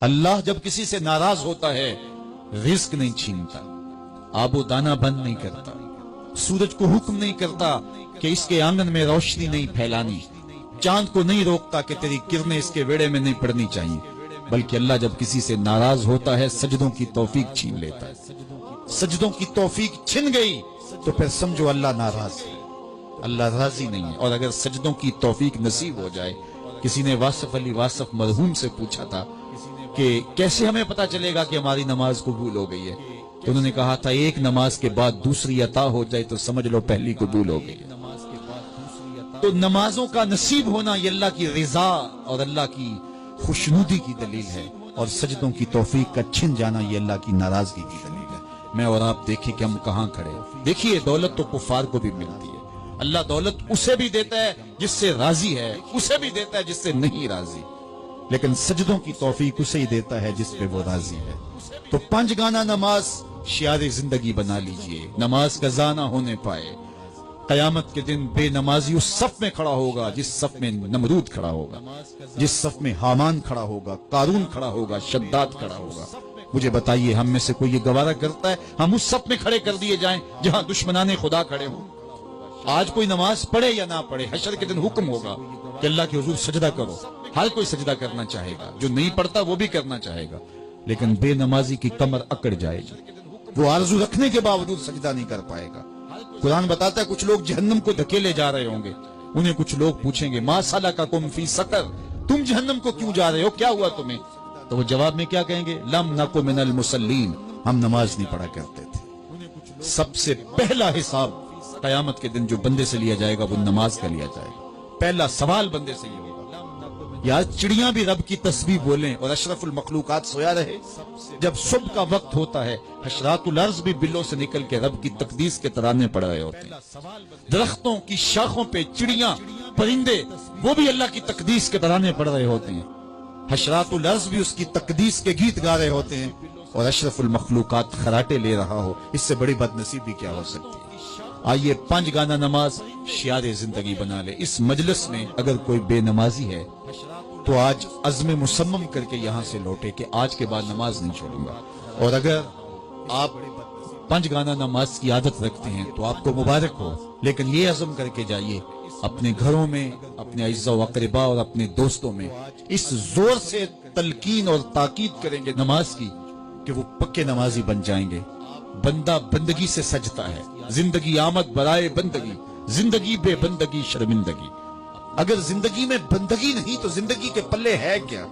اللہ جب کسی سے ناراض ہوتا ہے رزق نہیں چھینتا، آب و دانہ بند نہیں کرتا، سورج کو حکم نہیں کرتا کہ اس کے آنگن میں روشنی نہیں پھیلانی، چاند کو نہیں روکتا کہ تیری کرنیں اس کے ویڑے میں نہیں پڑنی چاہیے، بلکہ اللہ جب کسی سے ناراض ہوتا ہے سجدوں کی توفیق چھین لیتا ہے۔ سجدوں کی توفیق چھن گئی تو پھر سمجھو اللہ ناراض ہے، اللہ راضی نہیں ہے۔ اور اگر سجدوں کی توفیق نصیب ہو جائے، کسی نے واصف علی واصف مرحوم سے پوچھا تھا کہ کیسے ہمیں پتا چلے گا کہ ہماری نماز قبول ہو گئی ہے، تو انہوں نے کہا تھا ایک نماز کے بعد دوسری عطا ہو جائے تو سمجھ لو پہلی قبول ہو گئی ہے۔ تو نمازوں کا نصیب ہونا یہ اللہ کی رضا اور اللہ کی خوشنودی کی دلیل ہے، اور سجدوں کی توفیق کا چھن جانا یہ اللہ کی ناراضگی کی دلیل ہے۔ میں اور آپ دیکھیں کہ ہم کہاں کھڑے۔ دیکھیے دولت تو کفار کو بھی ملتی ہے، اللہ دولت اسے بھی دیتا ہے جس سے راضی ہے، اسے بھی دیتا ہے جس سے نہیں راضی، لیکن سجدوں کی توفیق اسے ہی دیتا ہے جس پہ وہ راضی ہے۔ تو 5 گانا نماز شعار زندگی بنا لیجئے، نماز قضا نہ ہونے پائے۔ قیامت کے دن بے نمازی اس صف میں کھڑا ہوگا جس صف میں نمرود کھڑا ہوگا، جس صف میں حامان کھڑا ہوگا، قارون کھڑا ہوگا، شداد کھڑا ہوگا۔ مجھے بتائیے ہم میں سے کوئی یہ گوارہ کرتا ہے ہم اس صف میں کھڑے کر دیے جائیں جہاں دشمنان خدا کھڑے ہوں؟ آج کوئی نماز پڑھے یا نہ پڑھے، حشر کے دن حکم ہوگا کہ اللہ کے حضور سجدہ کرو۔ ہر کوئی سجدہ کرنا چاہے گا، جو نہیں پڑھتا وہ بھی کرنا چاہے گا، لیکن بے نمازی کی کمر اکڑ جائے گی، وہ آرزو رکھنے کے باوجود سجدہ نہیں کر پائے گا۔ قرآن بتاتا ہے کچھ لوگ جہنم کو دھکیلے جا رہے ہوں گے، انہیں کچھ لوگ پوچھیں گے ما سلککم فی سقر، تم جہنم کو کیوں جا رہے ہو، کیا ہوا تمہیں؟ تو وہ جواب میں کیا کہیں گے؟ لم نکو من المصلین، ہم نماز نہیں پڑھا کرتے تھے۔ سب سے پہلا حساب قیامت کے دن جو بندے سے لیا جائے گا وہ نماز کا لیا جائے گا۔ پہلا سوال بندے سے یہ ہوگا۔ یا چڑیاں بھی رب کی تسبیح بولیں اور اشرف المخلوقات سویا رہے؟ جب صبح کا وقت ہوتا ہے حشرات الارض بھی بلوں سے نکل کے رب کی تقدیس کے ترانے پڑھ رہے ہوتے ہیں، درختوں کی شاخوں پہ چڑیاں پرندے وہ بھی اللہ کی تقدیس کے ترانے پڑھ رہے ہوتے ہیں، حشرات الارض بھی اس کی تقدیس کے گیت گا رہے ہوتے ہیں، اور اشرف المخلوقات خراٹے لے رہا ہو، اس سے بڑی بد نصیبی کیا ہو سکتی ہے؟ آئیے 5 گانا نماز شعار زندگی بنا لے۔ اس مجلس میں اگر کوئی بے نمازی ہے تو آج عزم مصمم کر کے یہاں سے لوٹے کہ آج کے بعد نماز نہیں چھوڑوں گا، اور اگر آپ 5 گانا نماز کی عادت رکھتے ہیں تو آپ کو مبارک ہو، لیکن یہ عزم کر کے جائیے اپنے گھروں میں، اپنے اعزاء و اقرباء اور اپنے دوستوں میں اس زور سے تلقین اور تاکید کریں گے نماز کی کہ وہ پکے نمازی بن جائیں گے۔ بندہ بندگی سے سجتا ہے، زندگی آمد برائے بندگی، زندگی بے بندگی شرمندگی۔ اگر زندگی میں بندگی نہیں تو زندگی کے پلے ہے کیا؟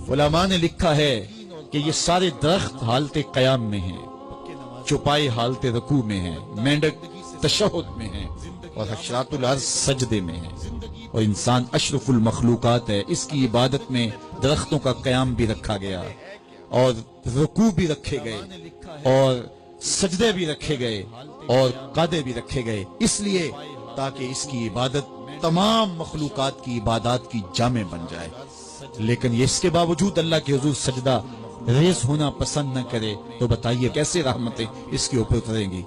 علماء نے لکھا ہے کہ یہ سارے درخت حالت قیام میں ہیں، چوپائے حالت رکوع میں ہیں، مینڈک تشہد میں ہیں، اور حشرات الارض سجدے میں ہیں، اور انسان اشرف المخلوقات ہے۔ اس کی عبادت میں درختوں کا قیام بھی رکھا گیا، اور رکوع بھی رکھے گئے، اور سجدے بھی رکھے گئے، اور قعدے بھی رکھے گئے، اس لیے تاکہ اس کی عبادت تمام مخلوقات کی عبادات کی جامع بن جائے۔ لیکن یہ اس کے باوجود اللہ کے حضور سجدہ ریز ہونا پسند نہ کرے تو بتائیے کیسے رحمتیں اس کے اوپر اتریں گی؟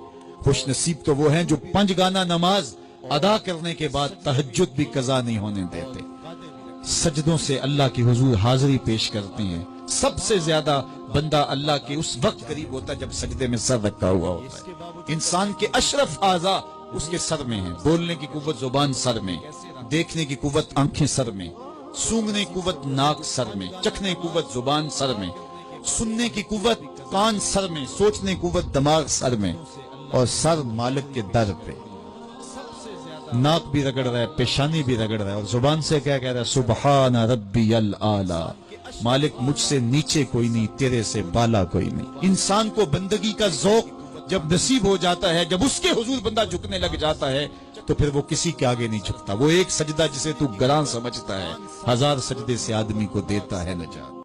خوش نصیب تو وہ ہیں جو 5 گانا نماز ادا کرنے کے بعد تہجد بھی قضا نہیں ہونے دیتے، سجدوں سے اللہ کے حضور حاضری پیش کرتے ہیں۔ سب سے زیادہ بندہ اللہ کے اس وقت قریب ہوتا ہے جب سجدے میں سر رکھا ہوا ہوتا ہے۔ انسان کے اشرف اعضاء اس کے سر میں ہیں، بولنے کی قوت زبان سر میں، دیکھنے کی قوت آنکھیں سر میں، سونگنے کی قوت ناک سر میں، چکھنے کی قوت زبان سر میں، سننے کی قوت کان سر میں، سوچنے کی قوت دماغ سر میں، اور سر مالک کے در پہ۔ ناک بھی رگڑ رہا ہے، پیشانی بھی رگڑ رہا ہے، اور زبان سے کیا کہہ رہا ہے؟ سبحان ربی الاعلی، مالک مجھ سے نیچے کوئی نہیں، تیرے سے بالا کوئی نہیں۔ انسان کو بندگی کا ذوق جب نصیب ہو جاتا ہے، جب اس کے حضور بندہ جھکنے لگ جاتا ہے تو پھر وہ کسی کے آگے نہیں جھکتا۔ وہ ایک سجدہ جسے تو گراں سمجھتا ہے 1000 سجدے سے آدمی کو دیتا ہے نجات۔